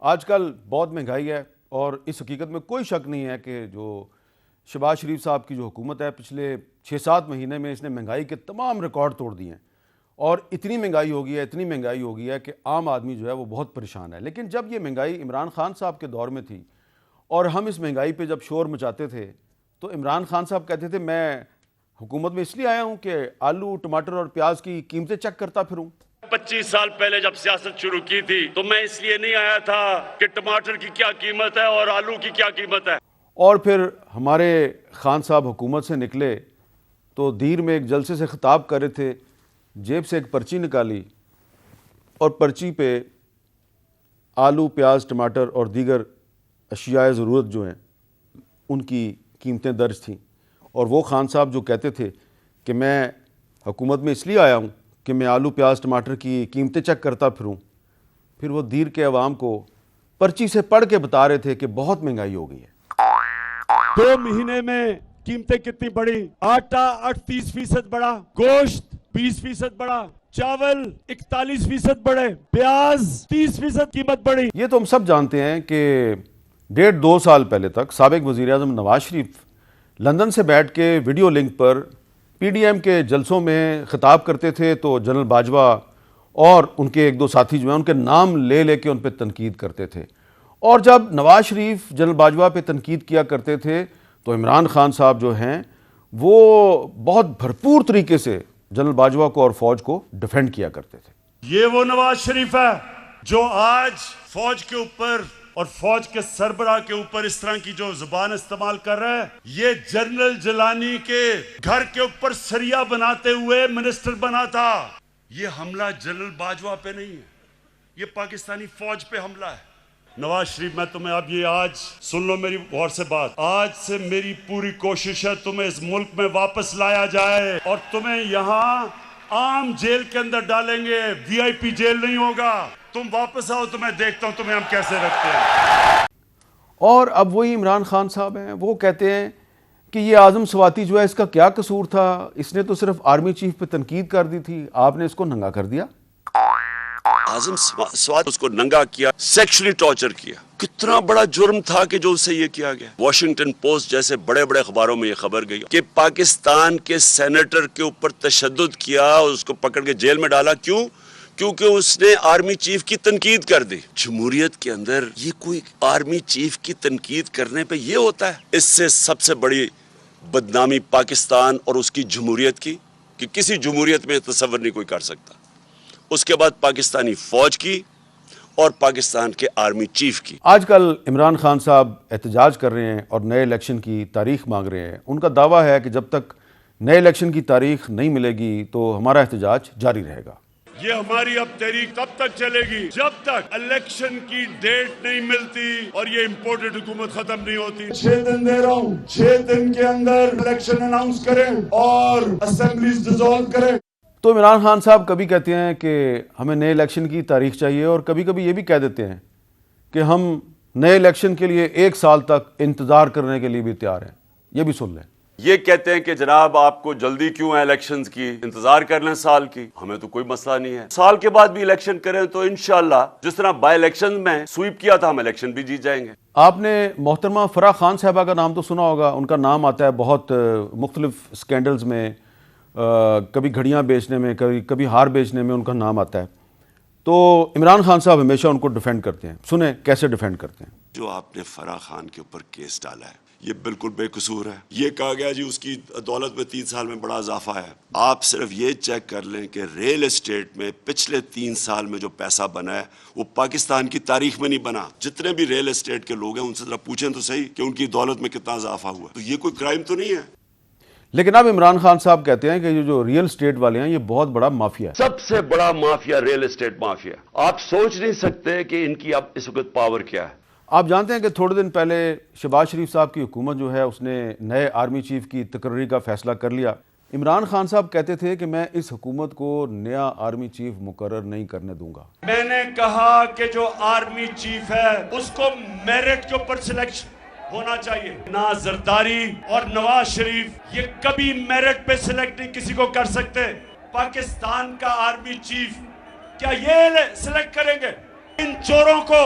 آج کل بہت مہنگائی ہے اور اس حقیقت میں کوئی شک نہیں ہے کہ جو شہباز شریف صاحب کی جو حکومت ہے پچھلے 6-7 مہینے میں اس نے مہنگائی کے تمام ریکارڈ توڑ دیے ہیں اور اتنی مہنگائی ہو گئی ہے کہ عام آدمی جو ہے وہ بہت پریشان ہے۔ لیکن جب یہ مہنگائی عمران خان صاحب کے دور میں تھی اور ہم اس مہنگائی پہ جب شور مچاتے تھے تو عمران خان صاحب کہتے تھے میں حکومت میں اس لیے آیا ہوں کہ آلو ٹماٹر اور پیاز کی قیمتیں چیک کرتا پھروں۔ 25 سال پہلے جب سیاست شروع کی تھی تو میں اس لیے نہیں آیا تھا کہ ٹماٹر کی کیا قیمت ہے اور آلو کی کیا قیمت ہے۔ اور پھر ہمارے خان صاحب حکومت سے نکلے تو دیر میں ایک جلسے سے خطاب کر رہے تھے، جیب سے ایک پرچی نکالی اور پرچی پہ آلو پیاز ٹماٹر اور دیگر اشیاء ضرورت جو ہیں ان کی قیمتیں درج تھیں، اور وہ خان صاحب جو کہتے تھے کہ میں حکومت میں اس لیے آیا ہوں کہ میں آلو پیاز ٹماٹر کی قیمتیں چیک کرتا پھروں، پھر وہ دیر کے عوام کو پرچی سے پڑھ کے بتا رہے تھے کہ بہت مہنگائی ہو گئی ہے۔ 2 مہینے میں قیمتیں کتنی بڑھی؟ آٹا 38% بڑھا، گوشت 20% بڑھا، چاول 41% بڑھے، پیاز 30% قیمت بڑھی۔ یہ تو ہم سب جانتے ہیں کہ 1.5-2 سال پہلے تک سابق وزیر اعظم نواز شریف لندن سے بیٹھ کے ویڈیو لنک پر پی ڈی ایم کے جلسوں میں خطاب کرتے تھے تو جنرل باجوہ اور ان کے 1-2 ساتھی جو ہیں ان کے نام لے لے کے ان پہ تنقید کرتے تھے، اور جب نواز شریف جنرل باجوہ پہ تنقید کیا کرتے تھے تو عمران خان صاحب جو ہیں وہ بہت بھرپور طریقے سے جنرل باجوہ کو اور فوج کو ڈیفینڈ کیا کرتے تھے۔ یہ وہ نواز شریف ہے جو آج فوج کے اوپر اور فوج کے سربراہ کے اوپر اس طرح کی جو زبان استعمال کر رہا ہے، یہ جنرل جیلانی کے گھر کے اوپر سریا بناتے ہوئے منسٹر بنا تھا۔ یہ حملہ جنرل باجوہ پہ نہیں ہے، یہ پاکستانی فوج پہ حملہ ہے۔ نواز شریف، میں تمہیں اب یہ آج سن لو میری غور سے بات، آج سے میری پوری کوشش ہے تمہیں اس ملک میں واپس لایا جائے اور تمہیں یہاں عام جیل کے اندر ڈالیں گے، وی آئی پی جیل نہیں ہوگا۔ تم واپس آؤ تو میں دیکھتا ہوں تمہیں ہم کیسے رکھتے ہیں۔ اور اب وہی عمران خان صاحب ہیں، وہ کہتے ہیں کہ یہ اعظم سواتی جو ہے اس کا کیا قصور تھا، اس نے تو صرف آرمی چیف پہ تنقید کر دی تھی، آپ نے اس کو ننگا کر دیا۔ اعظم سوات اس کو ننگا کیا، سیکشلی ٹارچر کیا، کتنا بڑا جرم تھا کہ جو اسے یہ کیا گیا۔ واشنگٹن پوسٹ جیسے بڑے بڑے اخباروں میں یہ خبر گئی کہ پاکستان کے سینیٹر کے اوپر تشدد کیا اور اس کو پکڑ کے جیل میں ڈالا۔ کیوں؟ کیونکہ اس نے آرمی چیف کی تنقید کر دی۔ جمہوریت کے اندر یہ کوئی آرمی چیف کی تنقید کرنے پہ یہ ہوتا ہے؟ اس سے سب سے بڑی بدنامی پاکستان اور اس کی جمہوریت کی کہ کسی جمہوریت میں تصور نہیں کوئی کر سکتا۔ اس کے بعد پاکستانی فوج کی اور پاکستان کے آرمی چیف کی۔ آج کل عمران خان صاحب احتجاج کر رہے ہیں اور نئے الیکشن کی تاریخ مانگ رہے ہیں۔ ان کا دعویٰ ہے کہ جب تک نئے الیکشن کی تاریخ نہیں ملے گی تو ہمارا احتجاج جاری رہے گا۔ یہ ہماری اب تحریک تب تک چلے گی جب تک الیکشن کی ڈیٹ نہیں ملتی اور یہ امپورٹڈ حکومت ختم نہیں ہوتی۔ 6 دن دے رہا ہوں، 6 دن کے اندر الیکشن اناؤنس کریں اور اسمبلیز ڈیزالو کریں۔ تو عمران خان صاحب کبھی کہتے ہیں کہ ہمیں نئے الیکشن کی تاریخ چاہیے اور کبھی کبھی یہ بھی کہہ دیتے ہیں کہ ہم نئے الیکشن کے لیے 1 سال تک انتظار کرنے کے لیے بھی تیار ہیں۔ یہ بھی سن لیں۔ یہ کہتے ہیں کہ جناب آپ کو جلدی کیوں ہے الیکشنز کی، انتظار کر لیں سال کی، ہمیں تو کوئی مسئلہ نہیں ہے، سال کے بعد بھی الیکشن کریں تو انشاءاللہ جس طرح بائی الیکشن میں سویپ کیا تھا ہم الیکشن بھی جیت جائیں گے۔ آپ نے محترمہ فرح خان صاحبہ کا نام تو سنا ہوگا، ان کا نام آتا ہے بہت مختلف سکینڈلز میں، کبھی گھڑیاں بیچنے میں، کبھی ہار بیچنے میں ان کا نام آتا ہے، تو عمران خان صاحب ہمیشہ ان کو ڈیفینڈ کرتے ہیں۔ سنیں کیسے ڈیفینڈ کرتے ہیں۔ جو آپ نے فرح خان کے اوپر کیس ڈالا ہے یہ بالکل بے قصور ہے۔ یہ کہا گیا جی اس کی دولت میں 3 سال میں بڑا اضافہ ہے۔ آپ صرف یہ چیک کر لیں کہ ریل اسٹیٹ میں پچھلے 3 سال میں جو پیسہ بنا ہے وہ پاکستان کی تاریخ میں نہیں بنا۔ جتنے بھی ریل اسٹیٹ کے لوگ ہیں ان سے ذرا پوچھیں تو صحیح کہ ان کی دولت میں کتنا اضافہ ہوا، تو یہ کوئی کرائم تو نہیں ہے۔ لیکن اب عمران خان صاحب کہتے ہیں کہ یہ جو ریئل اسٹیٹ والے ہیں یہ بہت بڑا مافیا ہے۔ سب سے بڑا مافیا ریل اسٹیٹ مافیا۔ آپ سوچ نہیں سکتے کہ ان کی اب اس وقت پاور کیا ہے۔ آپ جانتے ہیں کہ تھوڑے دن پہلے شہباز شریف صاحب کی حکومت جو ہے اس نے نئے آرمی چیف کی تقرری کا فیصلہ کر لیا۔ عمران خان صاحب کہتے تھے کہ میں اس حکومت کو نیا آرمی چیف مقرر نہیں کرنے دوں گا۔ میں نے کہا کہ جو آرمی چیف ہے اس کو میرٹ کے اوپر سلیکشن ہونا چاہیے۔ نہ زرداری اور نواز شریف یہ کبھی میرٹ پہ سلیکٹ نہیں کسی کو کر سکتے۔ پاکستان کا آرمی چیف کیا یہ سلیکٹ کریں گے؟ ان چوروں کو